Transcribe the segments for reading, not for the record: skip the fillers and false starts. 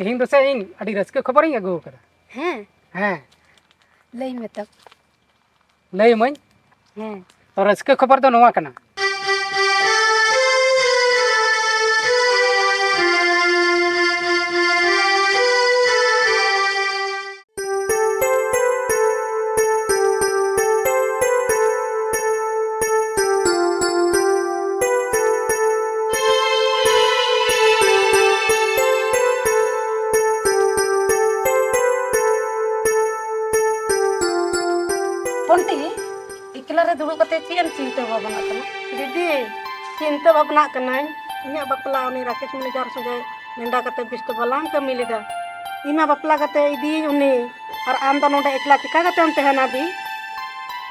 तिहिन दो से इन अड़ी रस्के खबर इन अगू कर हैं हाँ लई में तक लई मई हैं तो रस्के खबर तो नवा कना पंटी इकला रे दुड़ू कते चेन चिंता भावना कना दीदी चिंता भावना कनाई इन्या बपला उनी राकेश मैनेजर संगे नेंडा कते बिस्ट बलाम कमी लेदा इमा बपला कते इदी उनी और आम द नोडे एकला चिका कते हम तहना दी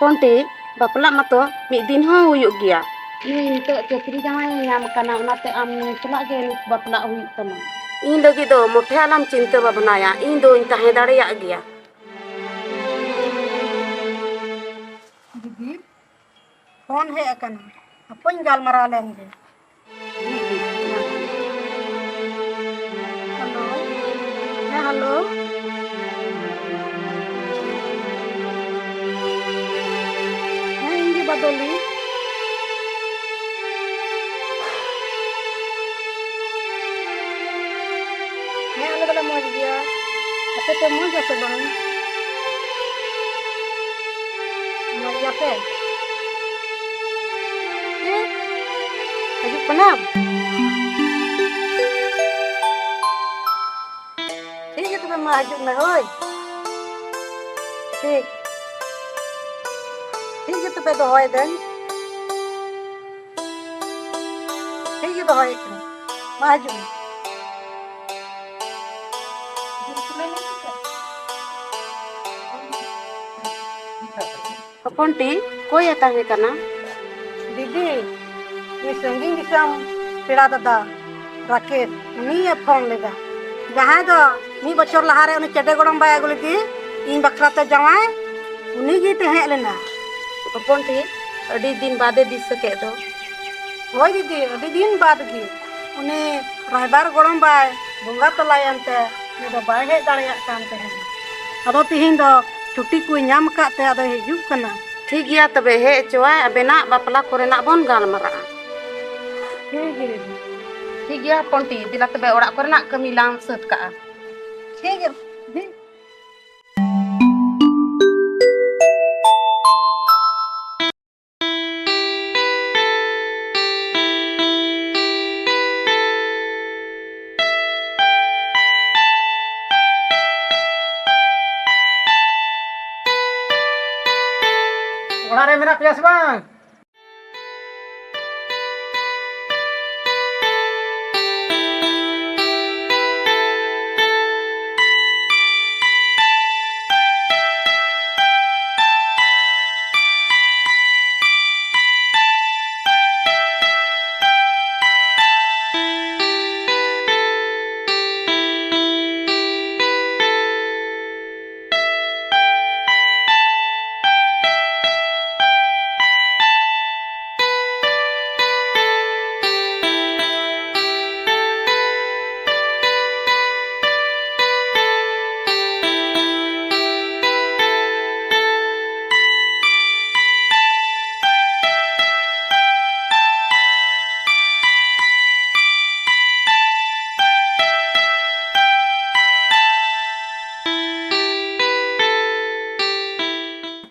पंटी बपला मतो मि दिन हो हुयुग गया नी तो चक्री जामाय नाम कना उनाते आम चला गे बपला हुयुग तमा इन लगी दो मोठे आलम चिंता भावनाया इन दो इन ताहे दाड़ेया गया दीदी फोन है अकना अपन गालमारा लेंगे हेलो हेलो इंगी बदली अलग अलग मौज गया अपे तो मौज से बन मौज पे हजू प्रणाम ठीक है तुम्हें माँ हजू में होय ठीक ठीक है तुम्हें तो होय देन ठीक है तो होय माँ हजू में पंटी कोई आता है कना दीदी ये संगीन दिसम पेड़ा दादा राकेश उनी फोन लेदा जहाँ दो मी बचर लहारे उनी चेडे गोड़म बाय अगुले दी इन बखराते जवाय उनी गी ते हेज लेना पंटी अड़ी दिन बादे दिस सके दो होय दीदी अभी दिन बाद गी उनी रायबार गोड़म बाय बोंगा तलायंते नि दो बाय हेज दाड़ेया कान तहन अदो तिहिन दो छुट्टी को नाम काते अदो हिजुक कना ठीक गया तबे हे चोय अबेना बपला कोरेना बन गालमरा ठीक है ठीक गया पंटी दिला तबे ओड़ा कोरेना कमी लांग सत का ठीक है दी ओड़ा रे मेरा प्यास बांग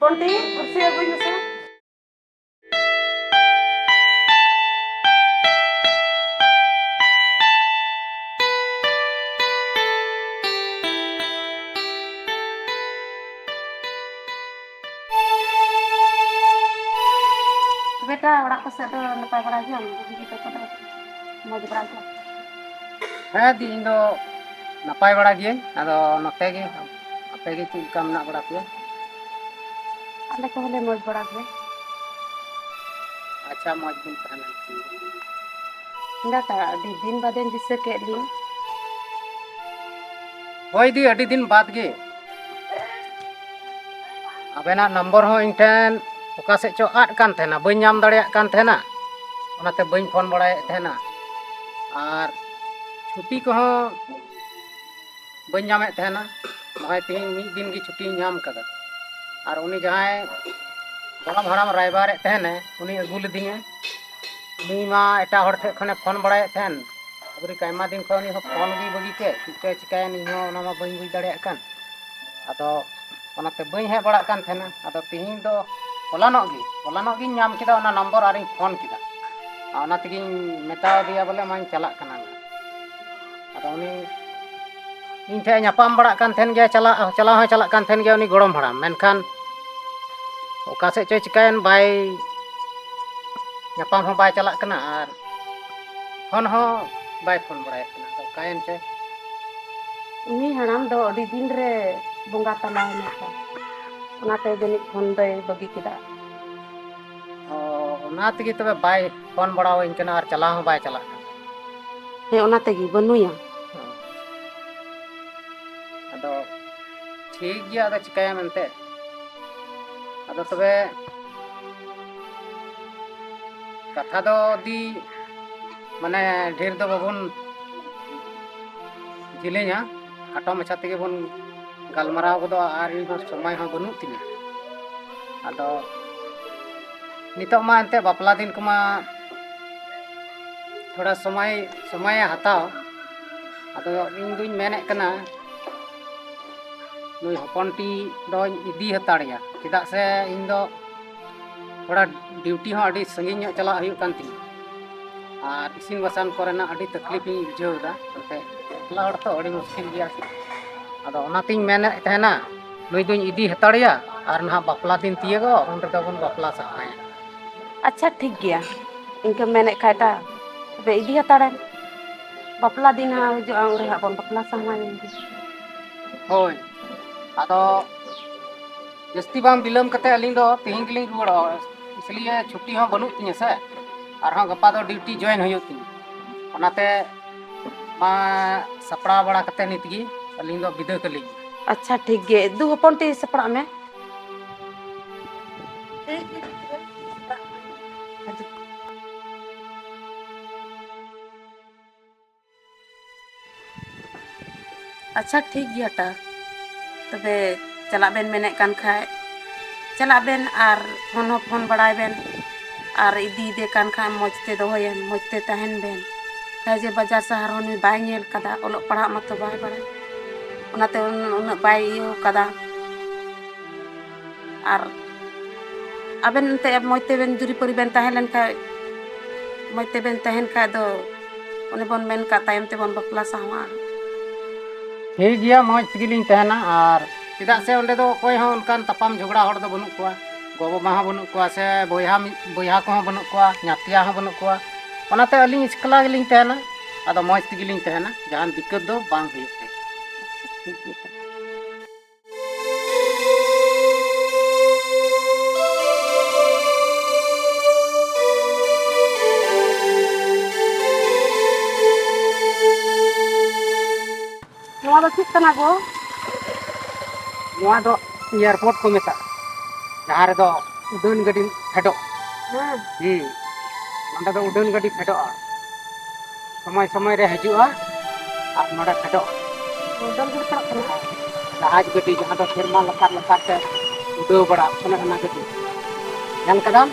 पंटी कुर्सी अगुई में से बेटा ओड़ा को से तो नपाय बड़ा गया दीदी तो पता मौज बड़ा गया हाँ दी इन दो नपाय बड़ा गिए अदो नते गे अपे गे चुल का मना बड़ा पे अले को हले मौज बड़ा गया अच्छा मौज दिन कहना डाटा अभी दिन बादे दिस के ली होय दी अड़ी दिन बाद गे अबेना नंबर हो इंटेन ओका से चो आट कान थेना बई नाम दाड़ेया कान थेना ओनाते बई फोन बड़ाए थेना और छुट्टी को bañ ñamet tahena nᱚᱜᱼᱚᱭ ᱛᱮᱦᱮᱧ ᱢᱤᱫ ᱫᱤᱱ ᱜᱮ ᱪᱷᱩᱴᱤᱧ ᱧᱟᱢ ᱠᱟᱫᱟ ᱟᱨ ᱩᱱᱤ ᱡᱟᱦᱟᱸᱭ ᱜᱚᱲᱚᱢ ᱦᱟᱲᱟᱢ ᱨᱟᱭᱵᱟᱨᱮᱫ ᱛᱟᱦᱮᱱᱮ ᱩᱱᱤ ᱟᱹᱜᱩ ᱞᱤᱫᱤᱧᱟ ᱩᱱᱤ ᱢᱟ ᱮᱴᱟᱜ ᱦᱚᱲ ᱴᱷᱮᱡ ᱠᱷᱚᱱᱮ ᱯᱷᱳᱱ ᱵᱟᱲᱟᱭᱮᱫ ᱛᱟᱦᱮᱱ ᱟᱵᱚᱨᱤ ᱟᱭᱢᱟ ᱫᱤᱱ ᱠᱷᱚᱱ ᱩᱱᱤ ᱦᱚᱸ ᱯᱷᱳᱱ ᱜᱮ ᱵᱟᱹᱜᱤ ᱠᱮᱫ ᱪᱮᱫ ᱪᱚᱭ ᱪᱤᱠᱟᱹᱭᱮᱱ ᱤᱧ ᱦᱚᱸ ᱚᱱᱟ ᱢᱟ ᱵᱟᱹᱧ ᱵᱩᱡᱽ ᱫᱟᱲᱮᱭᱟᱜ ᱠᱟᱱ ᱟᱫᱚ ᱚᱱᱟᱛᱮ ᱵᱟᱹᱧ ᱦᱮᱡ ᱵᱟᱲᱟᱜ ᱠᱟᱱ ᱛᱟᱦᱮᱱᱟ ᱟᱫᱚ ᱛᱮᱦᱮᱧ ᱫᱚ ᱦᱚᱞᱟᱱᱚᱜ ᱜᱤᱧ ᱧᱟᱢ ᱠᱮᱫᱟ ᱚᱱᱟ ᱱᱚᱢᱵᱚᱨ ᱟᱨᱤᱧ ᱯᱷᱳᱱ ᱠᱮᱫᱟ ᱚᱱᱟ ᱛᱮᱜᱤᱧ ᱢᱮᱛᱟᱣ ᱫᱮᱭᱟ ᱵᱚᱞᱮ ᱢᱟᱧ ᱪᱟᱞᱟᱜ ᱠᱟᱱᱟ ᱟᱫᱚ ᱩᱱᱤ ᱤᱧ ᱴᱷᱮᱡ ᱧᱟᱯᱟᱢ ᱵᱟᱲᱟᱜ ᱠᱟᱱ ᱛᱟᱦᱮᱱ ᱜᱮᱭᱟ ᱪᱟᱞᱟᱣ ᱦᱚᱸ ᱪᱟᱞᱟᱜ ᱠᱟᱱ ᱛᱟᱦᱮᱱ ᱜᱮᱭᱟ ᱩᱱᱤ ᱜᱚᱲᱚᱢ ᱦᱟᱲᱟᱢ ᱢᱮᱱᱠᱷᱟᱱ ᱚᱠᱟ ᱥᱮᱫ ᱪᱚᱭ ᱪᱤᱠᱟᱹᱭᱮᱱ ᱵᱟᱭ ᱧᱟᱯᱟᱢ ᱦᱚᱸ ᱵᱟᱭ ᱪᱟᱞᱟᱜ ᱠᱟᱱᱟ ᱟᱨ ᱯᱷᱳᱱ ᱦᱚᱸ ᱵᱟᱭ ᱯᱷᱳᱱ ᱵᱟᱲᱟᱭᱮᱫ ᱠᱟᱱᱟ ᱟᱫᱚ ᱚᱠᱟᱭᱮᱱ ᱪᱚᱭ ᱩᱱᱤ ᱦᱟᱲᱟᱢ ᱫᱚ ᱟᱹᱰᱤ ᱫᱤᱱ ᱨᱮ ᱵᱚᱸᱜᱟ ᱛᱟᱞᱟᱭᱮᱱᱟ ᱛᱚ ᱚᱱᱟᱛᱮ ᱡᱟᱹᱱᱤᱡ ᱯᱷᱳᱱ ᱫᱚᱭ ᱵᱟᱹᱜᱤ ᱠᱮᱫᱟ ᱚᱱᱟ ᱛᱮᱜᱮ ᱛᱚᱵᱮ ᱵᱟᱭ ᱯᱷᱳᱱ ᱵᱟᱲᱟᱣᱟᱹᱧ ᱠᱟᱱᱟ ᱟᱨ ᱪᱟᱞᱟᱣ ᱦᱚᱸ ᱵᱟᱭ ᱪᱟᱞᱟᱜ ᱠᱟᱱᱟ ᱦᱮᱸ ᱚᱱᱟ ᱛᱮᱜᱮ ᱵᱟᱹᱱᱩᱭᱟ ᱟᱫᱚ ᱴᱷᱤᱠ ᱜᱮᱭᱟ ᱟᱫᱚ ᱪᱤᱠᱟᱹᱭᱟᱢ ᱮᱱᱛᱮᱫ ᱟᱫᱚ ᱛᱚᱵᱮ ᱠᱟᱛᱷᱟ ᱫᱚ ᱟᱹᱰᱤ ᱢᱟᱱᱮ ᱰᱷᱮᱨ ᱫᱚ ᱵᱟᱵᱚᱱ ᱡᱮᱞᱮᱧᱟ ᱠᱷᱟᱴᱚ ᱢᱟᱪᱷᱟ ᱛᱮᱜᱮ ᱵᱚᱱ ᱜᱟᱞᱢᱟᱨᱟᱣ ᱜᱚᱫᱚᱜᱼᱟ ᱟᱨ ᱤᱧᱦᱚᱸ ᱥᱚᱢᱚᱭ ᱦᱚᱸ ᱵᱟᱹᱱᱩᱜ ᱛᱤᱧᱟᱹ ᱟᱫᱚ ᱱᱤᱛᱚᱜ ᱢᱟ ᱮᱱᱛᱮᱫ ᱵᱟᱯᱞᱟ ᱫᱤᱱ ᱠᱚᱢᱟ ᱛᱷᱚᱲᱟ ᱥᱚᱢᱚᱭᱮ ᱦᱟᱛᱟᱣ ᱟᱫᱚ ᱤᱧ ᱫᱩᱧ ᱢᱮᱱᱮᱫ ᱠᱟᱱᱟ ᱱᱩᱭ ᱦᱚᱯᱚᱱᱴᱤ ᱫᱚᱧ ᱤᱫᱤ ᱦᱟᱛᱟᱲᱮᱭᱟ ᱪᱮᱫᱟᱜ ᱥᱮ ᱤᱧ ᱫᱚ ᱛᱷᱚᱲᱟ ᱰᱤᱩᱴᱤ ᱦᱚᱸ ᱟᱹᱰᱤ ᱥᱟᱺᱜᱤᱧ ᱧᱚᱜ ᱪᱟᱞᱟᱜ ᱦᱩᱭᱩᱜ ᱠᱟᱱ ᱛᱤᱧᱟᱹ ᱟᱨ ᱤᱥᱤᱱ ᱵᱟᱥᱟᱝ ᱠᱚᱨᱮᱱᱟᱜ ᱟᱹᱰᱤ ᱛᱟᱠᱞᱤᱯ ᱤᱧ ᱵᱩᱡᱷᱟᱹᱣ ᱮᱫᱟ ᱮᱱᱛᱮᱫ ᱮᱠᱞᱟ ᱦᱚᱲ ᱛᱚ ᱟᱹᱰᱤ ᱢᱩᱥᱠᱤᱞ ᱜᱮᱭᱟ ᱟᱫᱚ ᱚᱱᱟᱛᱤᱧ ᱢᱮᱱᱮᱫ ᱛᱟᱦᱮᱱᱟ ᱱᱩᱭ ᱫᱩᱧ ᱤᱫᱤ ᱦᱟᱛᱟᱲᱮᱭᱟ ᱟᱨ ᱱᱟᱦᱟᱜ ᱵᱟᱯᱞᱟ ᱫᱤᱱ ᱛᱤᱭᱟᱹᱜᱚᱜ ᱩᱱ ᱨᱮᱫᱚ ᱵᱚᱱ ᱵᱟᱯᱞᱟ ᱥᱟᱦᱟᱭᱟ ᱟᱪᱪᱷᱟ ᱴᱷᱤᱠ ᱜᱮᱭᱟ ᱤᱱᱠᱟᱹᱢ ᱢᱮᱱᱮᱫ ᱠᱷᱟᱡ ᱫᱟ ᱛᱚᱵᱮ ᱤᱫᱤ ᱦᱟᱛᱟᱲᱮᱢ ᱵᱟᱯᱞᱟ ᱫᱤᱱ ᱦᱟᱸᱜ ᱦᱤᱡᱩᱜᱼᱟ ᱩᱱ ᱨᱮ ᱦᱟᱸᱜ ᱵᱚᱱ ᱵᱟᱯᱞᱟ ᱥᱟᱦᱟᱭᱮᱱ ᱜᱮ ᱦᱳᱭ ᱟᱫᱚ ᱡᱟᱹᱥᱛᱤ ᱵᱟᱝ ᱵᱤᱞᱚᱢ ᱠᱟᱛᱮᱫ ᱟᱹᱞᱤᱧ ᱫᱚ ᱛᱮᱦᱮᱧ ᱜᱮᱞᱤᱧ ᱨᱩᱣᱟᱹᱲᱚᱜᱼᱟ ᱤᱥᱞᱤᱭᱮ ᱪᱷᱩᱴᱤ ᱦᱚᱸ ᱵᱟᱹᱱᱩᱜ ᱛᱤᱧᱟᱹ ᱥᱮ ᱟᱨᱦᱚᱸ ᱜᱟᱯᱟ ᱫᱚ ᱰᱤᱩᱴᱤ ᱡᱚᱭᱮᱱ ᱦᱩᱭᱩᱜ ᱛᱤᱧᱟᱹ ᱚᱱᱟᱛᱮ ᱢᱟ ᱥᱟᱯᱲᱟᱣ ᱵᱟᱲᱟ ᱠᱟᱛᱮᱫ ᱱᱤᱛᱜᱮ ᱟᱹᱞᱤᱧ ᱫᱚ ᱵᱤᱫᱟᱹ ᱠᱟᱹᱞᱤᱧ ᱟᱪᱪᱷᱟ ᱴᱷᱤᱠ ᱜᱮᱭᱟ ᱫᱩ ᱦᱚᱯᱚᱱ ᱴᱤ ᱥᱟᱯᱲᱟᱜ ᱢᱮ ᱴᱷᱤᱠ ᱜᱮᱭᱟ ᱛᱚᱵᱮ ᱟᱪᱪᱷᱟ ᱴᱷᱤᱠ ᱜᱮᱭᱟ ᱴᱟ ᱛᱚᱵᱮ ᱪᱟᱞᱟᱜ ᱵᱮᱱ ᱢᱮᱱᱮᱫ ᱠᱟᱱ ᱠᱷᱟᱡ ᱪᱟᱞᱟᱜ ᱵᱮᱱ ᱟᱨ ᱯᱷᱳᱱ ᱦᱚᱸ ᱯᱷᱳᱱ ᱵᱟᱲᱟᱭ ᱵᱮᱱ ᱟᱨ ᱤᱫᱤᱭᱮᱫᱮ ᱠᱟᱱ ᱠᱷᱟᱱ ᱢᱚᱡᱽ ᱛᱮ ᱫᱚᱦᱚᱭᱮᱢ ᱢᱚᱡᱽ ᱛᱮ ᱛᱟᱦᱮᱱ ᱵᱮᱱ ᱦᱮᱸ ᱡᱮ ᱵᱟᱡᱟᱨ ᱥᱟᱦᱟᱨ ᱦᱚᱸ ᱱᱩᱭ ᱵᱟᱭ ᱧᱮᱞ ᱠᱟᱫᱟ ᱚᱞᱚᱜ ᱯᱟᱲᱦᱟᱜ ᱢᱟᱛᱚ ᱵᱟᱭ ᱵᱟᱲᱟᱭ ᱚᱱᱟᱛᱮ ᱩᱱᱟᱹᱜ ᱵᱟᱭ ᱤᱭᱟᱹ ᱠᱟᱫᱟ ᱟᱨ ᱟᱵᱮᱱ ᱮᱱᱛᱮᱫ ᱢᱚᱡᱽ ᱛᱮᱵᱮᱱ ᱡᱩᱨᱤᱯᱟᱹᱨᱤ ᱵᱮᱱ ᱛᱟᱦᱮᱸ ᱞᱮᱱ ᱠᱷᱟᱡ ᱢᱚᱡᱽ ᱛᱮᱵᱮᱱ ᱛᱟᱦᱮᱱ ᱠᱷᱟᱡ ᱫᱚ ᱚᱱᱮ ᱵᱚᱱ ᱢᱮᱱ ᱠᱟᱜ ᱛᱟᱭᱚᱢ ᱛᱮᱵᱚᱱ ᱵᱟᱯᱞᱟ ᱥᱟᱦᱟᱣᱟ ᱴᱷᱤᱠ ᱜᱮᱭᱟ ᱢᱚᱡᱽ ᱛᱮᱜᱮᱞᱤᱧ ᱛᱟᱦᱮᱱᱟ ᱟᱨ ᱪᱮᱫᱟᱜ ᱥᱮ ᱚᱸᱰᱮ ᱫᱚ ᱚᱠᱚᱭ ᱦᱚᱸ ᱚᱱᱠᱟᱱ ᱛᱟᱯᱟᱢ ᱡᱷᱚᱜᱽᱲᱟ ᱦᱚᱲ ᱫᱚ ᱵᱟᱹᱱᱩᱜ ᱠᱚᱣᱟ ᱜᱚᱼᱵᱟᱵᱟ ᱦᱚᱸ ᱵᱟᱹᱱᱩᱜ ᱠᱚᱣᱟ ᱥᱮ ᱵᱚᱭᱦᱟ ᱠᱚᱦᱚᱸ ᱵᱟᱹᱱᱩᱜ ᱠᱚᱣᱟ ᱧᱟᱛᱭᱟ ᱦᱚᱸ ᱵᱟᱹᱱᱩᱜ ᱠᱚᱣᱟ ᱚᱱᱟᱛᱮ ᱟᱹᱞᱤᱧ ᱮᱥᱠᱞᱟ ᱜᱮᱞᱤᱧ ᱛᱟᱦᱮᱱᱟ ᱟᱫᱚ ᱢᱚᱡᱽ ᱛᱮᱜᱮᱞᱤᱧ ᱛᱟᱦᱮᱱᱟ ᱡᱟᱦᱟᱱ ᱫᱤᱠᱠᱟᱹᱛ ᱫᱚ ᱵᱟᱝ ᱦᱩᱭᱩᱜ ᱛᱟᱭᱟ ᱴᱷᱤᱠ ᱜᱮᱭᱟ ᱱᱚᱣᱟ ᱫᱚ ᱪᱮᱫ ᱠᱟᱱᱟ ᱜᱚ ᱱᱚᱣᱟ ᱫᱚ ᱮᱭᱟᱨᱯᱳᱨᱴ ᱠᱚ ᱢᱮᱛᱟᱜᱼᱟ ᱡᱟᱦᱟᱸ ᱨᱮᱫᱚ ᱩᱰᱟᱹᱱ ᱜᱟᱹᱰᱤ ᱯᱷᱮᱰᱚᱜ ᱦᱮᱸ ᱱᱚᱸᱰᱮ ᱫᱚ ᱩᱰᱟᱹᱱ ᱜᱟᱹᱰᱤ ᱯᱷᱮᱰᱚᱜᱼᱟ ᱥᱚᱢᱚᱭ ᱥᱚᱢᱚᱭ ᱨᱮ ᱦᱤᱡᱩᱜᱼᱟ ᱟᱨ ᱱᱚᱸᱰᱮ ᱯᱷᱮᱰᱚᱜᱼᱟ ᱩᱰᱟᱹᱱ ᱜᱟᱹᱰᱤ ᱪᱟᱞᱟᱜ ᱠᱟᱱᱟ ᱡᱟᱦᱟᱡᱽ ᱜᱟᱹᱰᱤ ᱡᱟᱦᱟᱸ ᱫᱚ ᱥᱮᱨᱢᱟ ᱞᱟᱛᱟᱨ ᱞᱟᱛᱟᱨ ᱛᱮ ᱩᱰᱟᱹᱣ ᱵᱟᱲᱟᱜ ᱚᱱᱮ ᱚᱱᱟ ᱜᱟᱹᱰᱤ ᱧᱮᱞ ᱠᱟᱫᱟᱢ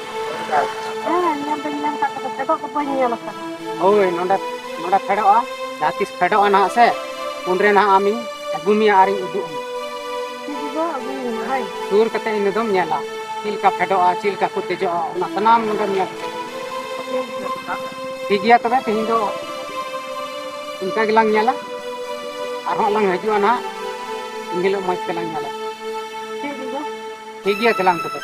ᱦᱮᱸ ᱧᱮᱞ ᱫᱚᱧ ᱧᱮᱞ ᱠᱟᱜ ᱠᱚᱫᱚ ᱯᱷᱮᱰᱚᱜ ᱫᱚ ᱵᱟᱹᱧ ᱧᱮᱞ ᱟᱠᱟᱫᱟ ᱦᱳᱭ ᱱᱚᱸᱰᱮ ᱯᱷᱮᱰᱚᱜᱼᱟ ᱡᱟᱦᱟᱸ ᱛᱤᱥ ᱯᱷᱮᱰᱚᱜᱼᱟ ᱱᱟᱦᱟᱜ ᱥᱮ ᱩᱱᱨᱮ ᱱᱟᱦᱟᱜ ᱟᱢᱤᱧ ᱟᱹᱜᱩ ᱢᱮᱭᱟ ᱟᱨᱤᱧ ᱩᱫᱩᱜ ᱟᱢᱟ ᱴᱷᱤᱠ ᱜᱮᱭᱟ ᱟᱹᱜᱩᱭᱤᱧ ᱦᱳᱭ ᱥᱩᱨ ᱠᱟᱛᱮ ᱤᱱᱟᱹ ᱫᱚᱢ ᱧᱮᱞᱟ ᱪᱮᱫ ᱞᱮᱠᱟ ᱯᱷᱮᱰᱚᱜᱼᱟ ᱪᱮᱫ ᱞᱮᱠᱟ ᱠᱚ ᱫᱮᱡᱚᱜᱼᱟ ᱚᱱᱟ ᱥᱟᱱᱟᱢ ᱱᱚᱰᱮᱢ ᱧᱮᱞᱟ ᱴᱷᱤᱠ ᱜᱮᱭᱟ ᱛᱚᱵᱮ ᱛᱮᱦᱮᱧ ᱫᱚ ᱤᱱᱠᱟ ᱜᱮᱞᱟᱝ ᱧᱮᱞᱟ ᱟᱨᱦᱚᱸ ᱞᱟᱝ ᱦᱤᱡᱩᱜᱼᱟ ᱱᱟᱦᱟᱜ ᱩᱱ ᱦᱤᱞᱳᱜ ᱢᱚᱡᱽ ᱛᱮᱞᱟᱝ ᱧᱮᱞᱟ ᱴᱷᱤᱠ ᱜᱮᱭᱟ ᱴᱷᱤᱠ ᱜᱮᱭᱟ ᱛᱟᱞᱟᱝ ᱛᱚᱵᱮ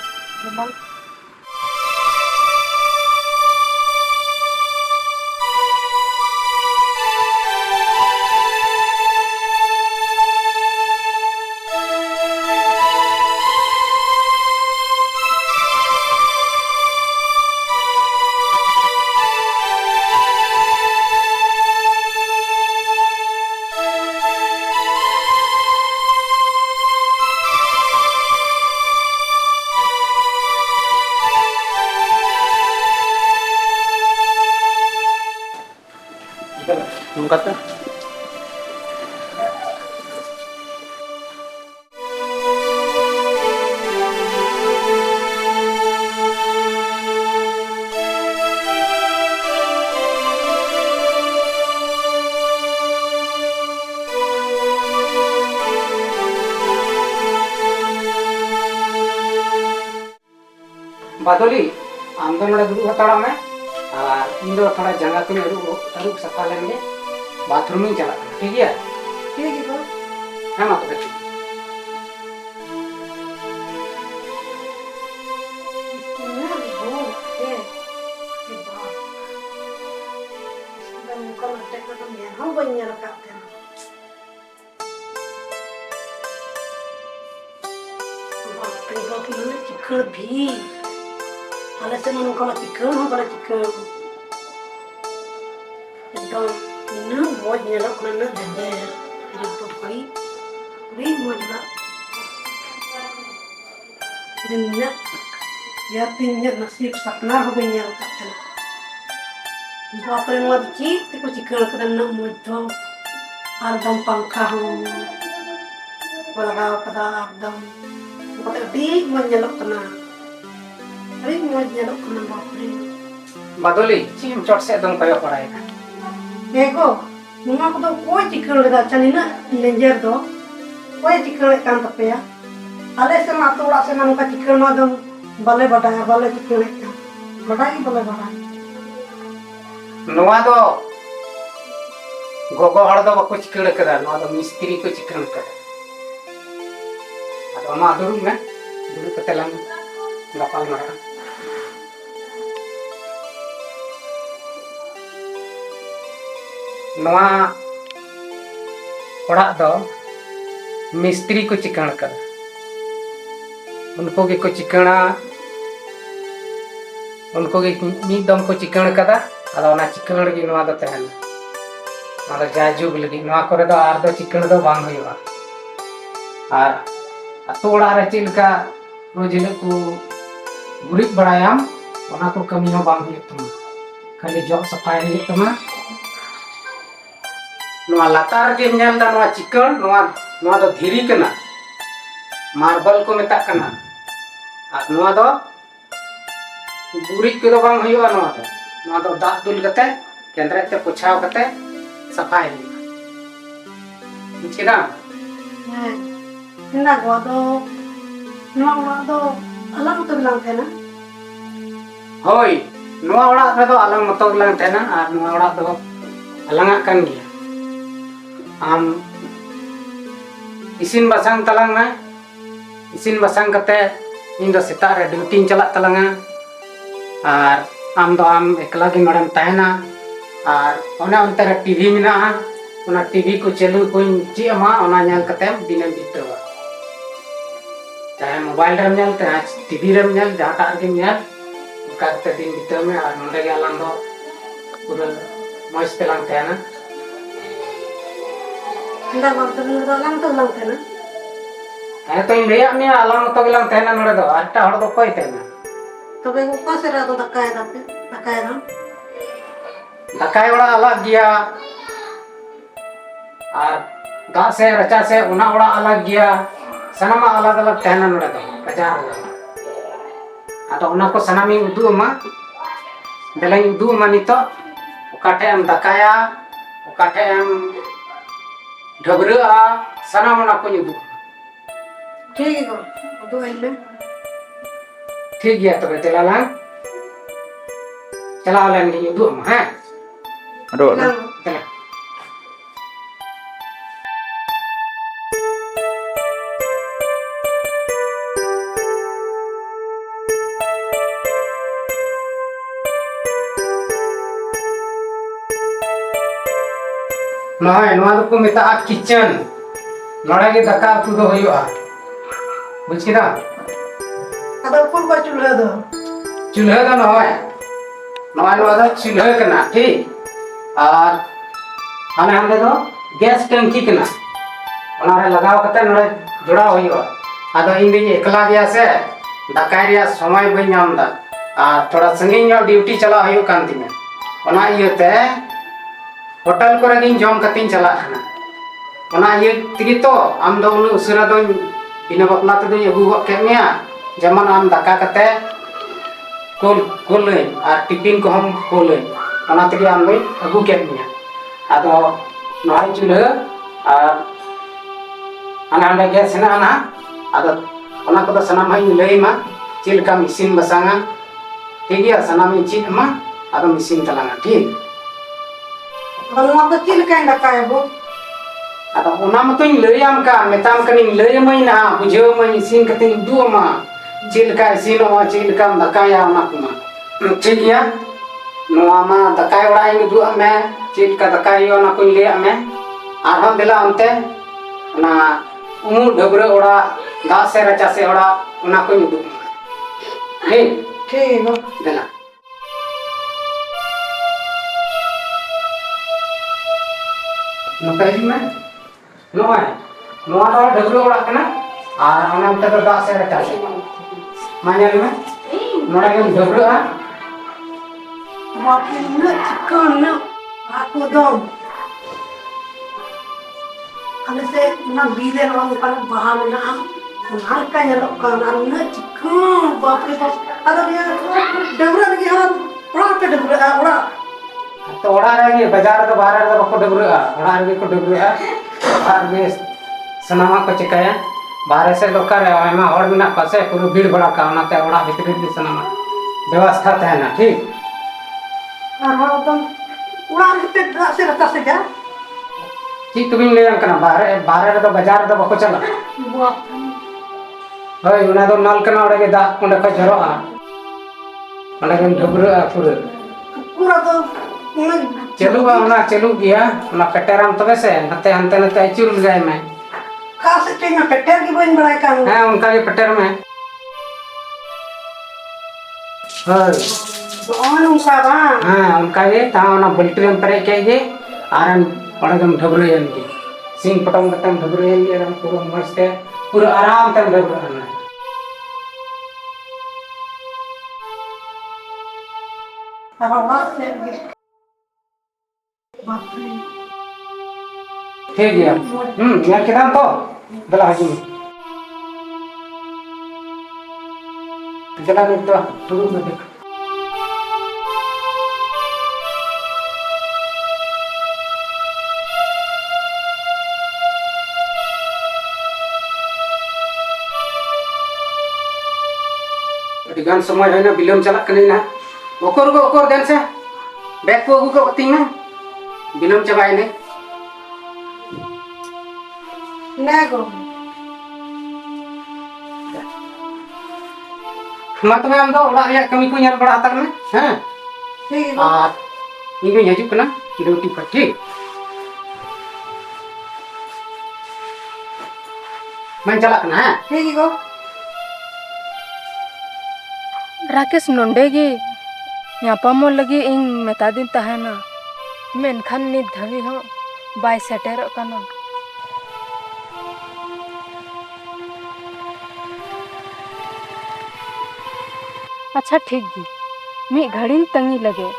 ᱱᱚᱝᱠᱟᱛᱮ बादली आम दो नोड़े दुड़ुब हताड़ा में और इन दो थोड़ा जंगा को अरूब सफा लेंगे बाथरूम में चला ठीक है ठीक है तो हाँ मा तो ठीक चिकन भी हाले से मन को चिकन हो बड़ा चिकन एकदम इन्ना मौज नेला को ना दे रे तो कोई भी मौज ना इन्ना या पिन्या नसीब सपना हो गई यार का बाप रे मत चीत को चिकन का ना मौज तो एकदम पंखा हो लगाओ कदा एकदम दी मौज नेला को ना अरे मौज नेला को ना बाप रे बादली चीम चोट से दम कयो पड़ाएगा देखो नुआ को तो कोई चिकन लगा चली ना लेंजर दो कोई चिकन कान तपेया आले से मा तोड़ा से ना का चिकन मा दम बले बटाया बले चिकन का बटाई बले बटाई नोआ दो गोगो हड़ दो बाको चिकन कदा नोआ दो मिस्त्री को चिकन कदा अदो मा दुरु में दुरु कतेलां गपाल मारा नोआ ओड़ा दो मिस्त्री को चिकन कदा उनको के को चिकना उनको के मी दम को चिकन कदा अदो ना चिकन लगी नोआ दो तहन आदा जाजुग लगी नोआ करे दो आर दो चिकन दो बांग हुआ आर अतो ओड़ा रे चिलका रोज को गुरिक बड़ायाम ओना को कमी हो बांग हुई तुम खाली जॉब सफाई हुई तुम नोआ लातार के नेल दा नोआ चिकन नोआ दो धीरी कना मार्बल को मेता कना आर नोआ दो गुरिक के दो बांग हुई नोआ दो दाग दुल कते केंद्र ते पोछाव कते सफाई बुझिना है ना गो दो नुआ दो अलग तो बिलांग थे ना होय नुआ ओड़ा रे दो अलग मतो बिलांग थे ना आर नुआ ओड़ा दो अलंगा कन गया आम इसिन बसंग तलांग में इसिन बसंग कते इन दो सेता रे ड्यूटी चला तलांगा आर आम दो आम एकला के नडम तहना आर ओना उनते रे टीवी मिना ओना टीवी को चालू कोई ची अमा ओना नेल कते दिने बितवा चाहे मोबाइल रे नेल चाहे टीवी रे नेल जहाटा रे नेल का कते दिन बितव में आर नोंडे के आलांग दो पूरा मस्त तलांग तहना इंदा बाप तो अलग तो बिलांग थे ना है तो इन लेया में आलांग तो बिलांग तहना नोडे दो आटा हड़ दो कोई तहना तो बे को पास रे दो दकाय ना दकाय ओड़ा अलग गया और दा से रचा से उना ओड़ा अलग गया सनामा अलग अलग तहना नोडे दो बाजार आतो उना को सनामी उदु मा दलाई उदु मा नितो ओकाटे एम दकाया ओकाटे एम ढबरा सनाम उना को उदु ठीक है गो दो आइले ठीक गया तो चला चला लेन गी उदु मा हैं Aduh, चला नॉय नोआ दो को मेता किचन नोड़ा के दका उतु दो होयुआ बुझ किना अदो फुल को चुल्हा दो चूल्हा दो नॉय नॉय नोआ दो चूल्हा कना ठीक और हमें हमने दो गैस टंकी कना ओना रे लगाव कते नोड़े जोड़ा होयुआ आदो इन दिन एकला गया से दकाय रिया समय बई नाम दा और थोड़ा संगीन ड्यूटी चला होयु कान तिने ओना इयते होटल को रगिन जम कतिन चला खाना ओना ये तिगी तो आम दो उनु उसरा दो बिना बपला ते दो अगु गक के मिया जेमन आम दाका कते कोल और टिफिन को हम कोल ओना तिगी आम दो अगु के मिया आदो नॉय चूल्हा और आना गैस ना आना आदो ओना को सनाम हई लई मा चिलका मिसिन बसांगा ठीक है सनामी चीज मा आदम इसिन तलांगा ठीक नवा तो चिल काई दकाय बो आता ओना मतों लैयाम का मेताम कनिं लैयमई ना बुझेवमई इसिन कते उदुमा चिलका इसिनोआ चिलका दकाया ओना कुमा ठीक है नवा मा दकाय ओड़ा इन उदुआ में चिलका दकाय ओना कुन लेया में आरहम देला अंते ना उमु ढबरे ओड़ा दा से रचा से ओड़ा ओना कुन उदु ठीक ठीक बो देला नोता हिजुग में नोय नोआ तो ढबरे ओड़ा कना आर ओना अंते तो दा से रचा से मान्या में नोड़ा के ढबरे आ बाप रे न चिकन न आको दम अने से ना बीले नो का बहा में ना हल्का येलो का ना न चिकन बाप रे बाप अरे ये डबरा लगी हां ओड़ा पे डबरा ओड़ा तो ओड़ा रे बाजार तो बाहर रे बको डबरे आ ओड़ा रे को डबरे आ आर गे सनामा को चिकाया बाहर से लोकर आयमा हड़ मिना पासे पूरा भीड़ भड़ा का ओनाते ओड़ा भीतर भी सनामा व्यवस्था तहना ठीक और एकदम ओड़ा पे से रता से जा ठीक तुम ले कना बाहर तो बाजार तो बको चला बाप होय उना दो नल कना ओड़े के दा ओंडे को झरोआ ओंडे के डबरे आ पूरा तो चलू बा ओना चलू गया ओना कटेराम तबे से नते हनते नते अचुर जाय में का से टेंगा कटेर की बन बड़ाई का हां उनका के पटेर में होय ऑन उनका बा हां उनका ये ता ओना बल्टी में परे के ये आरन ओडगम ढबरे यनगी सिंग पटम कतम ढबरे यनगी आरन पूरा मस्त है पूरा आराम तक ढबरे है अब ओड़ा से बाप रे ठीक है यार किदान तो दला हजू दला ने तो शुरू में देख गान समय है ना बिलम चला कने ना ओकर देन से बैग को अगू को तीन ना बिलम चबाए ने ना गो मा तबे हम दो ओड़ा रे कमी को ñal बड़ा तक में हैं ठीक है आ इनगे हजू कना ड्यूटी पर ठीक मैं चला कना है ठीक है गो राकेश नोंडेगी यापामो लगी इन मेता दिन तहना मेनखान नित धाबी हो बाय सेटेर कना अच्छा ठीक गी मी घड़ी तंगी लगे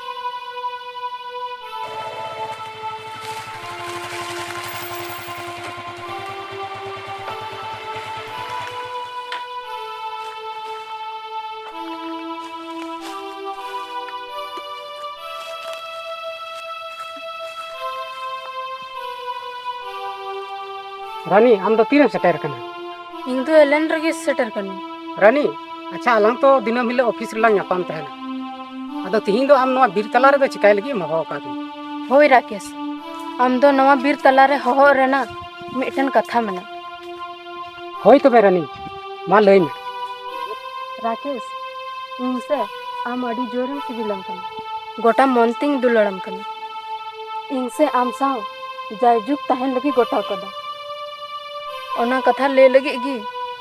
रानी हम दो तीन सेटेर कना इन तो एलेन रगे सेटर कनी रानी अच्छा अलंग तो दिनम हिलो ऑफिस रे लांग यापाम तहना अदो तिहिं दो आम नवा बीर तला रे दो चिकाय लगी महो का दी होय राकेश आम दो नवा बीर तला रे होहो रेना मिटन कथा मना होय तबे रानी मा लई में राकेश इनसे आम अड़ी जोरम सिबिलम कनी गोटा मोंतिंग दुलड़म कनी इनसे आम साव जायजुग तहन लगी गोटा कदा ओना कथा ले लगी गी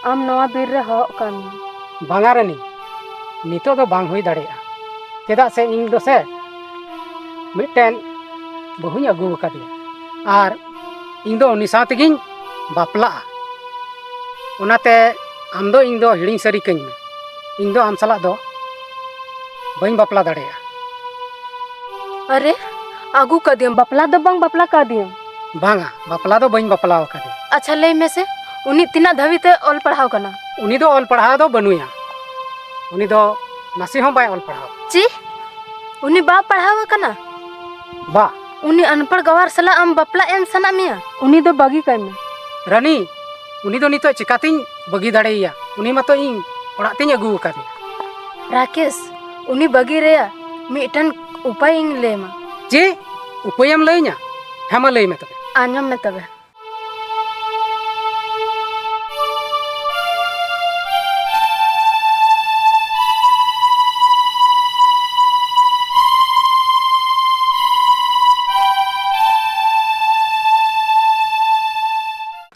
आम नवा बीर रे हो कामी बांगा रानी नितो दो बांग हुई दाड़ेया चेदा से इन दो से मिटन बहुनी अगू कदिया आर इन दो उनी साथ गिन बापला ओनाते आम दो इन दो हिडिंग सरी कኝ में इन दो आम सला दो बई बापला दाड़ेया अरे आगू कदियम बपला दो बांग बपला कदियम बांगा बापला दो बई बापला कदिया अच्छा लई में से उनी तिना धवी ते ऑल पढ़ाव कना उनी दो ऑल पढ़ाव दो बनुया उनी दो नासी हो बाय ऑल पढ़ाव ची उनी बा पढ़ाव कना बा उनी अनपढ़ गवार सला आम बपला एम सना मिया उनी दो बगी कई में रानी उनी दो नितो चिकातिन बगी दाड़ेया उनी मतो इन ओड़ा तिन अगू कदिया राकेश उनी बगी रेया मिटन उपाय इन लेमा जे उपायम लैना हाँ मा लई में तबे आंजम में तबे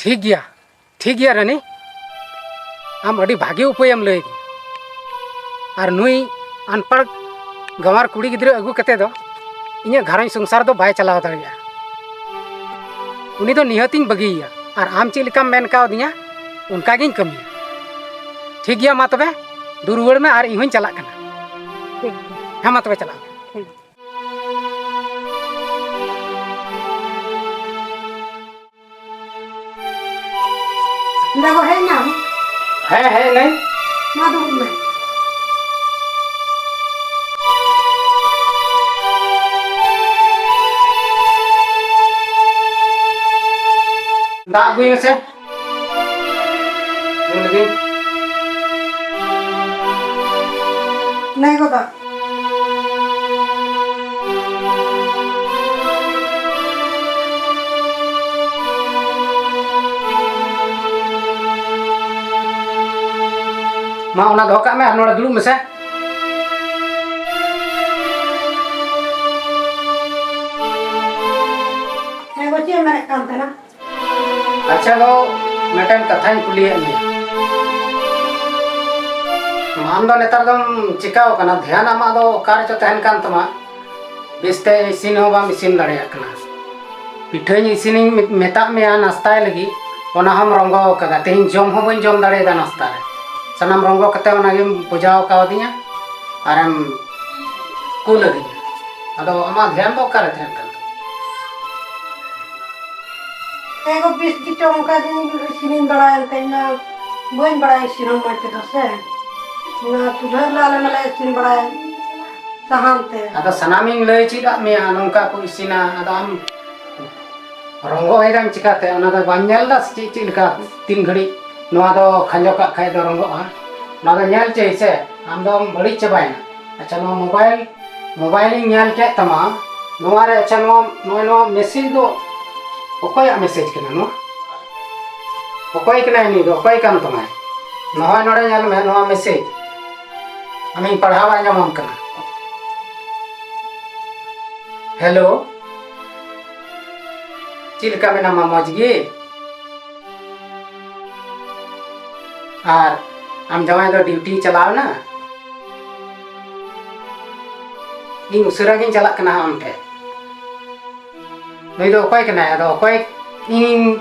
ठीक गया रानी आम अड़ी भागे उपायम लई दी और नुई अनपढ़ गंवार कुड़ी गिद्रा अगू कते दो इन्हें घरज संसार दो बाय चलाव दाड़िया उनी दो निहतिंग बगिया और आम चेद लेकाम मेन कावदिया उनका गिंग कमिया ठीक गया मा तबे दू रुवाड़ में और इहों चला कना ठीक हाँ मा तबे चला ठीक देखो है ना है नहीं मा दूर में दा अगुई में से लगी नहीं होता मा उना दो का में और नोड़ा दुलुम में से है वो चीज़ मैंने काम था ना अच्छा लो मेटन कथा कुलिए में आम दो नेतार दम चिकाओ कना ध्यान आमा दो कार चो तहन कान तमा बेस्ते इसिन हो बाम इसिन दाड़िया कना पिठोई इसिन मेता में नाश्ता लगी ओना हम रंगो कदा तेहिं जम हो बन जम दाड़े दा नाश्ता रे सनाम रंगो कते ओना गिम बुझाओ कावदिया आरम कुल दिया अदो आमा ध्यान दो कार तहन कान एगो बीस की चौंका दिन सिनिंग बड़ायल तेना बोइन बड़ाई सिरम मरते दसे ना तुधर लाले मले सिन बड़ायल सहानते अदो सनामिंग लय चिदा में नोंका को इसिना अदो आम रंगो हेदाम चिकाते ओना दो बान्याल दा ची लका 3 घड़ी नोआ दो खंजो का खाय दो रंगो आ ना दो न्याल चे से आम दो बड़ी चबायना अच्छा नो मोबाइल न्याल के तमा नोआ रे अच्छा नो मैसेज दो ओकोय मैसेज कना नो ओकोय कना नी दो ओकोय कान तमा नोय नोडे न्याल में नोआ मैसेज आमी पढ़ावा जामम कना हेलो चिलका में नामा मौजगी और आम जवाई दो ड्यूटी चलाव ना इन उसरा गिन चला कना आम ठे नई दो ओकोय कना दो ओकोय इन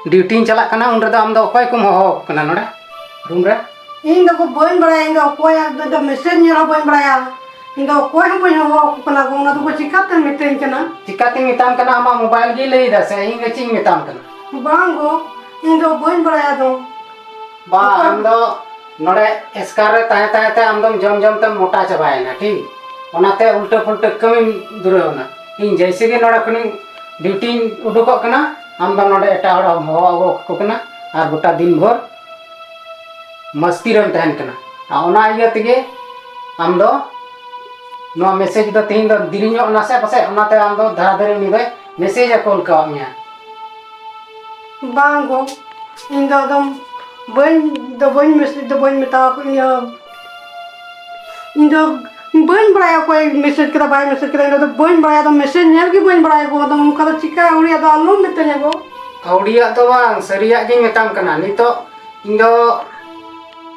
ड्यूटी चला कना उन रे दो आम दो ओकोय कुम हो कना नोडा रूम रे इन दो को बोइन बड़ाया इन दो कोई दो मैसेज न्याला बोइन बड़ाया इन दो कोई हम बोइन हो कना गोना दो को चिकाते मिटेन कना चिकाती मिताम कना आमा मोबाइल गी लई दा से इन चिंग मिताम कना बांगो इन दो बोइन बड़ाया दो बा हम दो नोडे एस्कार रे ताहे ताहे ते आम दम जम जम ते मोटा चबायना ठीक ओनाते उल्टा पुल्टा कमी दुरवना इन जैसे कि नोडे खनि ड्यूटी उडुको कना आम दम नोडे एटा हड़ हो आगो को कना और गोटा दिन भर मस्ती रम तहन कना आ ओना इया तगे आम दो नो मैसेज दो तीन दो दिरिño ओना से पसे ओनाते आम दो धरा धरे नि दे मैसेज कॉल का मिया बांगो इन दो दम बोइन मैसेज दो बोइन मिता को इन दो बोइन बड़ाया कोई मैसेज करा बाय मैसेज करा इन दो बोइन बड़ाया दो मैसेज नेल की बोइन बड़ाया को दम उनका तो चिका उड़िया दो आलू मिते ने को औडिया तो बांग सरिया गे मेताम कना नि तो इन दो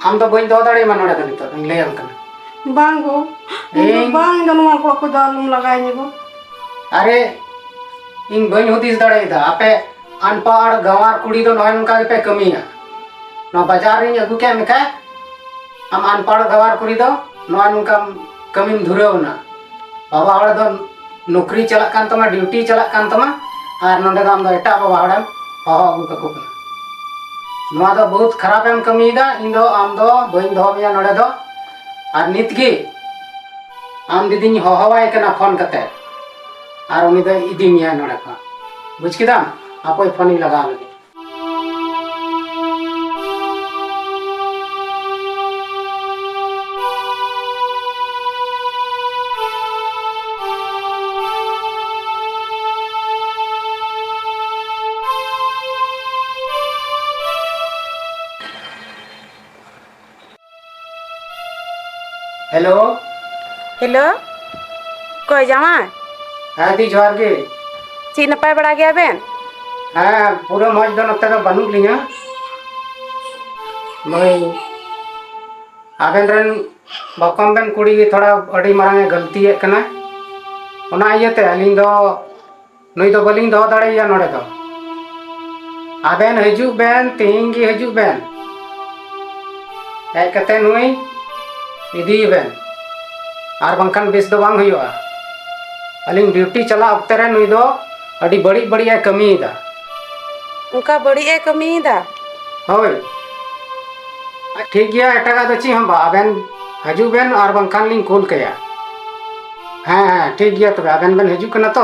आम दो बोइन दो दाड़े मनोडा दो नि तो इन लेयम कना बांगो इन बांग दो नुआ को दालूम लगाए ने को अरे इन बन हुदिस दाड़े दा आपे अनपढ़ गंवार कुड़ी दो नय नुका पे कमिया नो बाजार रे अगु के मेका हम अनपढ़ गंवार कुड़ी दो नय नुका कमिम धुरेवना बाबा हड़ दो नौकरी चला कान तमा ड्यूटी चला कान तमा और नोडे दाम दो एटा बाबा हड़म हो अगु का कोना नोआ दो बहुत खराब एम कमीदा इन दो आम दो बइन दो मिया नोडे दो और नितगी आम दीदी हो हवाय कना फोन कते और उनी दो इदी मिया नोडे का बुझ किदाम आपो फोन लगा लगे हेलो। हेलो कोई जामाई हाँ दी जोहार गे। ची नपाय बड़ा गया बेन? हाँ पूरा मौज दो नोते दो बनू लिया नई आबेन रन बकम बेन कुड़ी गी थोड़ा अड़ी मारंग गलती है कना ओना इयते अलिंग दो नई दो बलिंग दो दाड़ेया नोड़े दो आबेन हजू बेन तेहिंग गी हजू बेन हेज कते नुई इदी बेन आर बंकन बेस दो बांग हुआ अलिंग ड्यूटी चला अक्ते रे नुई दो अड़ी बड़ी बड़ी कमी दा उनका बड़ी ए कमी दा होय ठीक गया एटागा दो ची हम आबेन हजू बेन और बंकन लिंग कूल कया हाँ हाँ ठीक गया तबे आबेन बेन हजू कना तो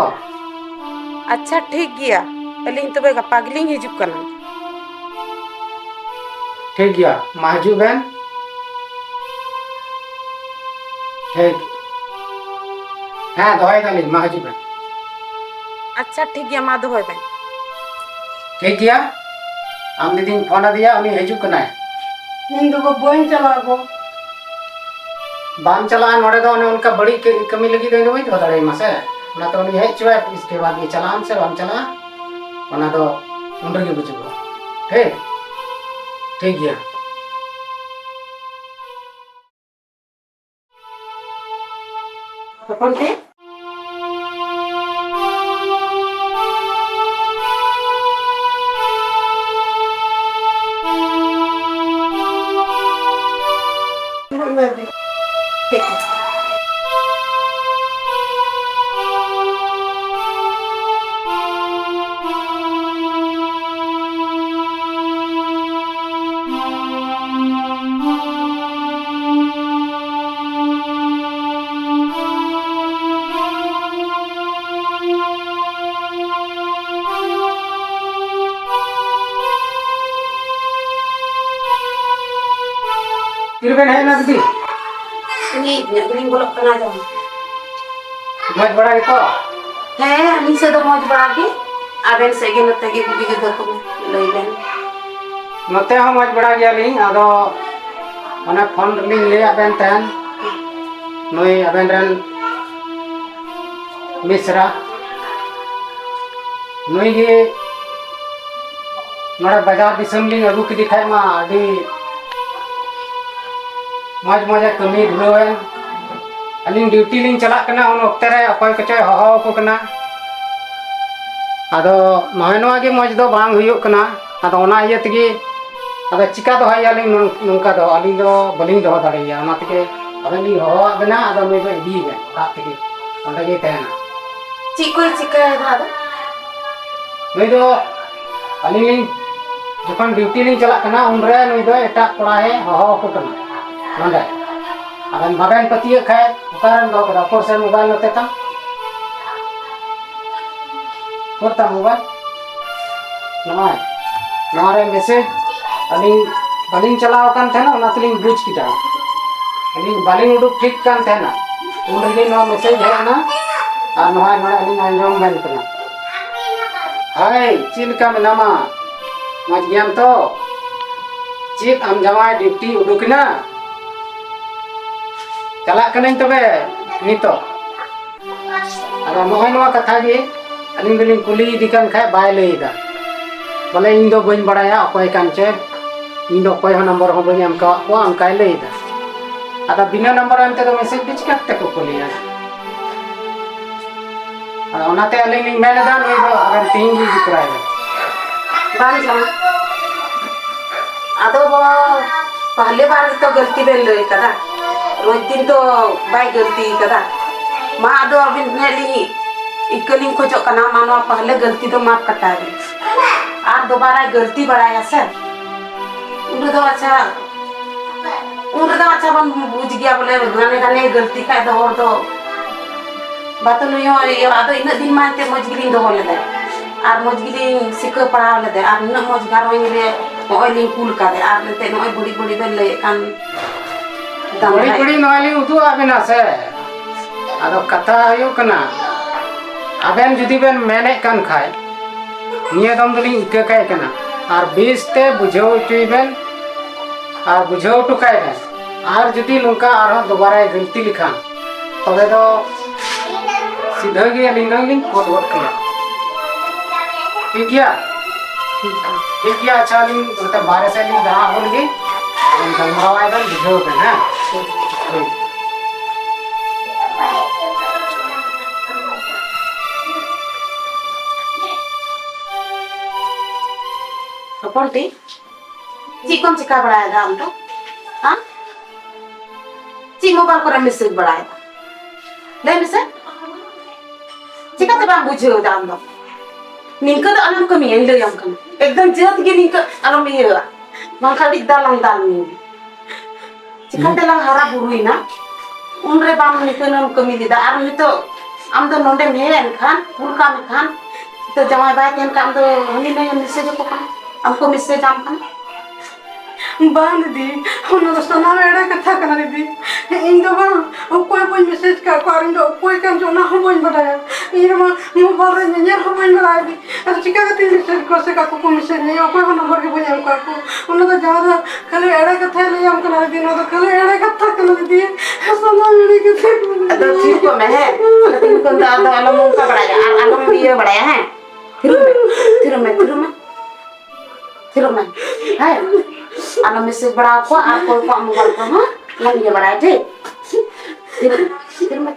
अच्छा ठीक गया अलिंग तबे गप्पा गिलिंग हिजुक कना ठीक गया मा हजू बेन ठीक हाँ दोय दालिंग मा हजू बेन अच्छा ठीक गया मा दोहय बेन ठीक गया आम दीदी फोन दिया उनी हजू कना इन दो बोइन चला गो बाम चला नोड़े दो उनका बड़ी कमी लगी दे वही तो दाड़े मासे ना तो उनी हेच चुए इसके बाद ये चलान से बाम चला ओना दो उंडर के बुझबो ठीक ठीक गया तो कौन थे ठीक है किरबेन है ना दीदी ini ning bolok kena jam मज बड़ा के तो है ani से तो मौज बड़ा के आबेन से गे नते गे बुगी के को लई बेन नोते हम मज बड़ा गया लिंग आदो ओना फोन लिंग ले आबेन तन नोई आबेन रन मिश्रा नोई गे नोड़ा बाजार दिसम लिंग अगु की दिखाई मा अडी मज मजा कमी धुलोन अलिंग ड्यूटी लिंग चला कना उन वक्ते रे अकय कचय हहो को कना आदो नय नवा गे मज दो बांग हुयो कना आदो ओना इय तगी आदो चिका दो हाय लिंग नंका दो अलिंग दो बलिंग दो दाड़िया ओना तके अबे लिंग हहो बना आदो मे दो इदी बे ता तके ओंडे गे तहना ची कोई चिका है दादा नई दो अलिंग लिंग जखन ड्यूटी लिंग चला कना उन रे नई दो एटा कोड़ा है हहो को कना नंदे अबेन बाबेन पतिये खाए उतारन दो कदा कोर से मोबाइल नते ता कोरता मोबाइल नमाय नमारे मैसेज अलिंग बालिंग चलाव कान थे ना ओना तलिंग बुझ किटा अलिंग बालिंग उडुक ठीक कान थे ना उन रे नो मैसेज है ना और नमाय नोड़ा अलिंग अंजम बेन कना हाय चिलका में नामा मज ज्ञान तो चित आम जमाय ड्यूटी उडुकना चला कने तबे नितो अगर नोय नवा कथा गे अलिंग दिलिंग कुली दिकन खाय बाय लेदा बोले इन दो बइन बड़ाया अकय कान चे इन दो अकय नंबर हो बइन एम का को आम काय लेदा आदा बिना नंबर एम ते तो मैसेज बिच काट को कुलिया आदा ओनाते अलिंग मेन दा नोय दो अगर तीन गी जिकराय बाल जमा आदो वो पहले बार तो गलती बेन लई कदा रोज दिन तो बाय गलती कदा मा आदो अबिन नेली इकलिंग खोजो कना मानवा पहले गलती तो माफ कटा दे और दोबारा गलती बढ़ाया से उन तो अच्छा बन बुझ गया बोले गाने गाने गलती का दो और तो बात नुयो ये आदो इन दिन मानते मजगिलिंग दो ले दे और मजगिलिंग सिक पढ़ाव ले दे और न मज गारोइंग रे ओइलिंग कुल का दे और नते नोय बड़ी बड़ी बे ले कान बड़ी बड़ी नोली उदु आबेना से आदो कथा हयो कना आबेन जुदी बेन मेने कान खाय निये दम दलिंग इके काय कना और 20 ते बुझाव चुई बेन और बुझाव टुकाय बेन और जुदी नौका आरो दोबारा गलती लिखान तबे तो सीधा गे लिंग कोड वोट किया ठीक है ठीक है अच्छा लिंग मतलब बारे से लिंग दहा बोल गे गलमावा एकदम बुझो पे हां तो पोल्टी जी कौन चिका बढ़ाया था हम तो हाँ जी मोबाइल को मैसेज बढ़ाया ले मैसेज चिका तो बांग बुझे हो दाम दो निंका तो अलम कमी है ले यम कम एकदम जत के निंका अलम ये हुआ वहाँ खाली दाल नहीं चिका ते lang हरा बुरुई ना उनरे बाम निकल नम कमी दी दा आर नि तो आम तो नोंडे मेहन खान फुल का में खान तो जमाई बाय तेन काम तो हनी नहीं मैसेज को खान हमको मैसेज आम खान बांध दी उन तो सना मेरा कथा करना दी इन तो बां कोई कोई मैसेज का कोई तो कोई काम जो ना हो बोल बताया ये मां मोबाइल में नहीं हो बोल बताया दी और चिका का तीन मैसेज को से का को मैसेज नहीं कोई को नंबर के बोल को उन तो ज्यादा खाली एड़ा कथा ले हम करना दी न तो खाली एड़ा कथा करना दी सना मेरे के तो ठीक को मैं है लेकिन को तो अलम का बढ़ाया अलम भी ये बढ़ाया है फिर मैं है अलम मैसेज बढ़ा को आप कोई को मोबाइल को हां लग ये बढ़ाया ठीक फिर मैं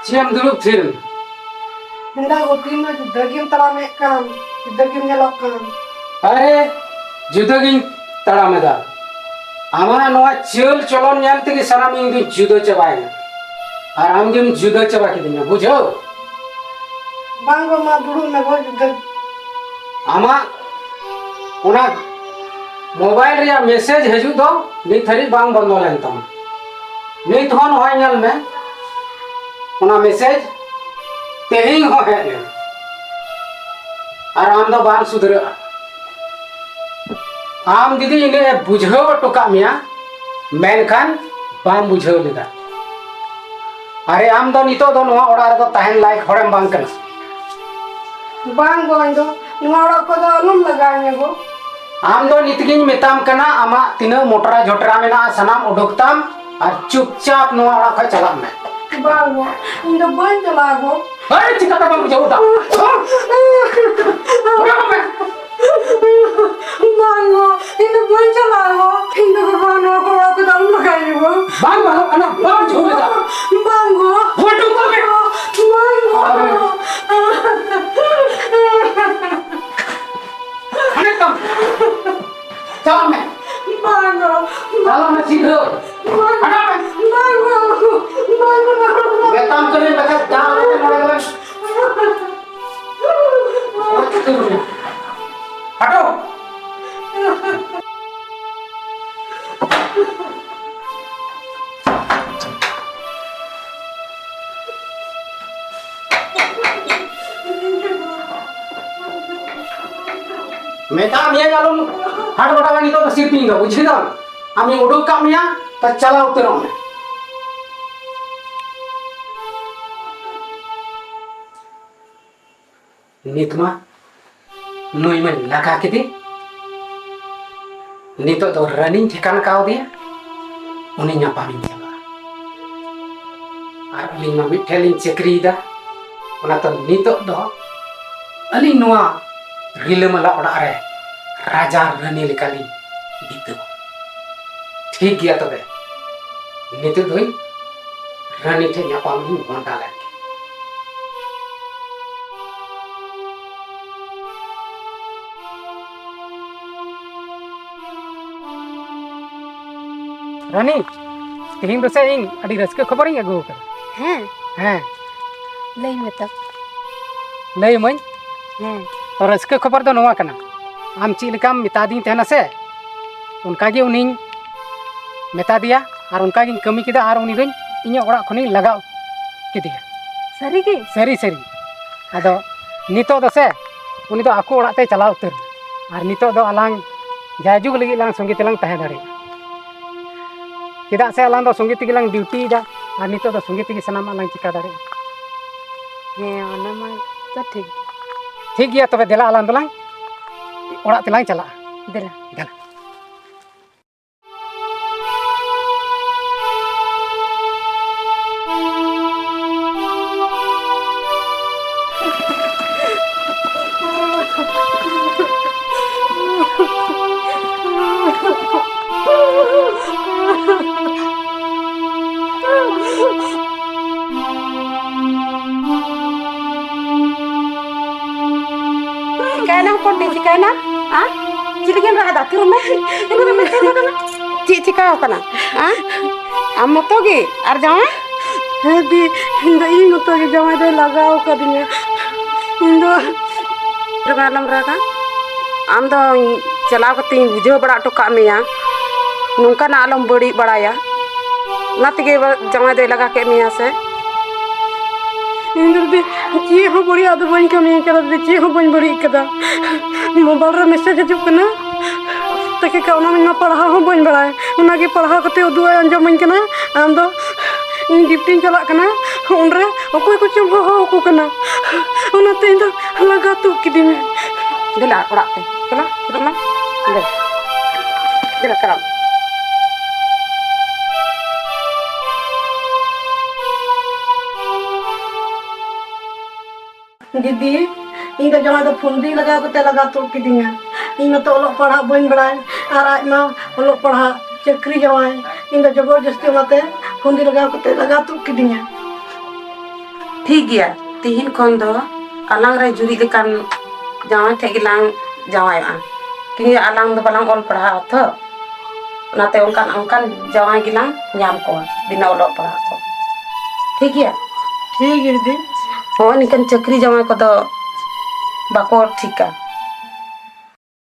चियम दुरुप फिर हिंदा को तीन में दगिम तला में काम दगिम ने लॉक काम अरे जुदगिन तड़ा में दा आमा नवा चल चलन जानते कि सनाम इंग जुदो चबाए और हम जिम जुदो चबा के दिना बुझो बांगो मा दुरु में गो जुद आमा उना मोबाइल रे मैसेज हजू दो नि थरी बांग बंदो लेन तम नि थोन होय नल में उना मैसेज तेहिंग हो है और आम दो बार सुधर आम दीदी इने बुझो टोका मिया मेनखान बाम बुझो लेदा अरे आम दो नितो दो नवा ओड़ा रे दो ताहन लायक होड़म बांग कना बांगो इंदो नोड़ा को दो अलम लगाने गो आम दो नितगिन मेताम कना आमा तिना मोटरा झोटरा मेना सनाम उडुकताम और चुपचाप नवा ओड़ा ख चला में बांगो इंदो बन चला गो अरे चिका बांग बुझो दा बांगो इंदो बन चला गो इंदो को बानो को दम लगाने गो बांग बांग अना बांग झोले दा बांगो फोटो को के बांगो अरे कम चल में बांगो चल में सीधो हटा में बांगो वेतन करे लगा जाओ रे मोड़े हटो मेताम ये गालो हाट बटा वानी तो सिर पिंगा बुझी दा आमी उडुक कामिया त चला उतरो में नितमा नोई में लगा के दे नितो तो रनिंग ठिकाना काव दिया उन्हें ᱧᱟᱯᱟᱢᱤᱧ ᱪᱟᱞᱟᱜᱼᱟ ᱟᱨ ᱟᱹᱞᱤᱧ ᱢᱟ ᱢᱤᱫᱴᱷᱮᱱ ᱞᱤᱧ ᱪᱟᱹᱠᱨᱤᱭᱮᱫᱟ ᱚᱱᱟᱛᱮ ᱱᱤᱛᱚᱜ ᱫᱚ ᱟᱹᱞᱤᱧ ᱱᱚᱣᱟ ᱨᱤᱞᱟᱹᱢᱟᱞᱟ ᱚᱲᱟᱜ ᱨᱮ ᱨᱟᱡᱟ ᱨᱟᱹᱱᱤ ᱞᱮᱠᱟᱞᱤᱧ ᱵᱤᱛᱟᱹᱣᱟ ᱴᱷᱤᱠ ᱜᱮᱭᱟ ᱛᱚᱵᱮ ᱱᱤᱛᱚᱜ ᱫᱚ ᱨᱟᱹᱱᱤ ᱴᱷᱮᱱ ᱧᱟᱯᱟᱢᱤᱧ ᱜᱷᱚᱱᱴᱟ ᱞᱮᱱ ᱜᱮ रानी तेहिं दसे इन अड़ी रस्के खबरिंग अगु कर हैं हैं लई में तब लई मई हैं तो रस्के खबर दो नवा कना आम ची लेकाम मिता दी तहना से उनका गे उनी मेता दिया और उनका गे कमी किदा और उनी दोኝ इኛ ओड़ा खनि लगाव किदिया सरी की सरी सरी आदो नितो दसे उनी दो आको ओड़ा ते चलाव उतर और नितो दो अलांग जायजुग लगी लांग संगे तेलांग तहे दारे किदा से अलांग दो संगे तिगिलांग ड्यूटी दा और नितो दो संगे तिगी सनाम अलांग चिका दारे हैं ओना मा तो ठीक ठीक गया तबे देला अलांग दोलांग ᱚᱲᱟᱜ ᱛᱮᱞᱟᱝ ᱪᱟᱞᱟᱜᱼᱟ ᱫᱮᱞᱟ ᱫᱮᱞᱟ Chikainam konti chikainam? Ah? Chilikin rada tirume? Cik cikau kana? Ah? Am moto gi ar jawa? ᱦᱮᱸ ᱫᱤ ᱤᱧ ᱫᱚ ᱤᱧ ᱢᱚᱛᱚ ᱜᱮ ᱡᱟᱶᱟᱭ ᱫᱚᱭ ᱞᱟᱜᱟᱣ ᱠᱟᱫᱤᱧᱟ ᱤᱧ ᱫᱚ Alam raga? Am do chalaw kati bujhaw bada hotto kag meya. Nongkana alam badi badaya. Ona tege jaᱶᱟᱭ doy laga ked meya se. ᱤᱧ ᱫᱚ ᱫᱤ ᱪᱮᱫ ᱦᱚᱸ ᱵᱟᱹᱲᱤᱡ ᱫᱚ ᱵᱟᱹᱧ ᱠᱟᱹᱢᱤ ᱠᱟᱫᱟ ᱫᱤ ᱪᱮᱫ ᱦᱚᱸ ᱵᱟᱹᱧ ᱵᱟᱹᱲᱤᱡ ᱠᱟᱫᱟ ᱢᱳᱵᱟᱭᱤᱞ ᱨᱮ ᱢᱮᱥᱮᱡᱽ ᱦᱤᱡᱩᱜ ᱠᱟᱱᱟ ᱛᱟᱠᱤ ᱠᱟ ᱚᱱᱟ ᱢᱟ ᱯᱟᱲᱦᱟᱣ ᱦᱚᱸ ᱵᱟᱹᱧ ᱵᱟᱲᱟᱭ ᱚᱱᱟᱜᱮ ᱯᱟᱲᱦᱟᱣ ᱠᱟᱛᱮ ᱩᱫᱩᱜ ᱟᱸᱡᱚᱢᱟᱹᱧ ᱠᱟᱱᱟ ᱟᱢ ᱫᱚ ᱤᱧ ᱰᱤᱯᱴᱤᱧ ᱪᱟᱞᱟᱜ ᱠᱟᱱᱟ ᱩᱱᱨᱮ ᱚᱠᱚᱭ ᱠᱚᱪᱚᱢ ᱦᱚᱦᱚ ᱟᱠᱚ ᱠᱟᱱᱟ ᱚᱱᱟᱛᱮ ᱤᱧ ᱫᱚ ᱞᱟᱜᱟ ᱛᱩᱫ ᱠᱤᱫᱤᱧᱟ Dela orak te. Dela, turun ma. Dela. Dela karam. ᱫᱤᱫᱤ ᱤᱧ ᱫᱚ ᱡᱟᱶᱟᱭ ᱫᱚ ᱯᱷᱩᱱᱫᱤ ᱞᱟᱜᱟᱣ ᱠᱟᱛᱮ ᱞᱟᱜᱟ ᱛᱩᱫ ᱠᱤᱫᱤᱧᱟ ᱤᱧ ᱢᱟᱛᱚ ᱚᱞᱚᱜ ᱯᱟᱲᱦᱟᱜ ᱵᱟᱹᱧ ᱵᱟᱲᱟᱭ ᱟᱨ ᱟᱡ ᱢᱟ ᱚᱞᱚᱜ ᱯᱟᱲᱦᱟᱜ ᱪᱟᱹᱠᱨᱤ ᱡᱟᱶᱟᱭ ᱤᱧ ᱫᱚ ᱡᱚᱵᱚᱨ ᱡᱚᱥᱛᱤ ᱚᱱᱟᱛᱮ ᱯᱷᱩᱱᱫᱤ ᱞᱟᱜᱟᱣ ᱠᱟᱛᱮ ᱞᱟᱜᱟ ᱛᱩᱫ ᱠᱤᱫᱤᱧᱟ ঠিক gaya. Tihin kon do alang re juri lekan jaᱶᱟᱭ ᱴᱷᱮᱡ ᱜᱮᱞᱟᱝ ᱡᱟᱶᱟᱭᱚᱜᱼᱟ ᱠᱤᱱᱛᱩ ᱟᱞᱟᱝ ᱫᱚ ᱵᱟᱞᱟᱝ ᱚᱞ ᱯᱟᱲᱦᱟᱜᱼᱟ ᱛᱚ ᱚᱱᱟᱛᱮ ᱚᱱᱠᱟᱱ ᱡᱟᱶᱟᱭ ᱜᱮᱞᱟᱝ ᱧᱟᱢ ᱠᱚᱣᱟ ᱵᱤᱱᱟᱹ ᱚᱞᱚᱜ ᱯᱟᱲᱦᱟᱜ ᱠᱚ ᱴᱷᱤᱠ ᱜᱮᱭᱟ ᱴᱷᱤᱠ ᱜᱮᱭᱟ ᱫᱤᱫᱤ ᱦᱚᱸ ᱱᱤᱠᱟᱹᱱ ᱪᱟᱹᱠᱨᱤ ᱡᱟᱶᱟᱭ ᱠᱚᱫᱚ ᱵᱟᱠᱚ ᱴᱷᱤᱠᱟ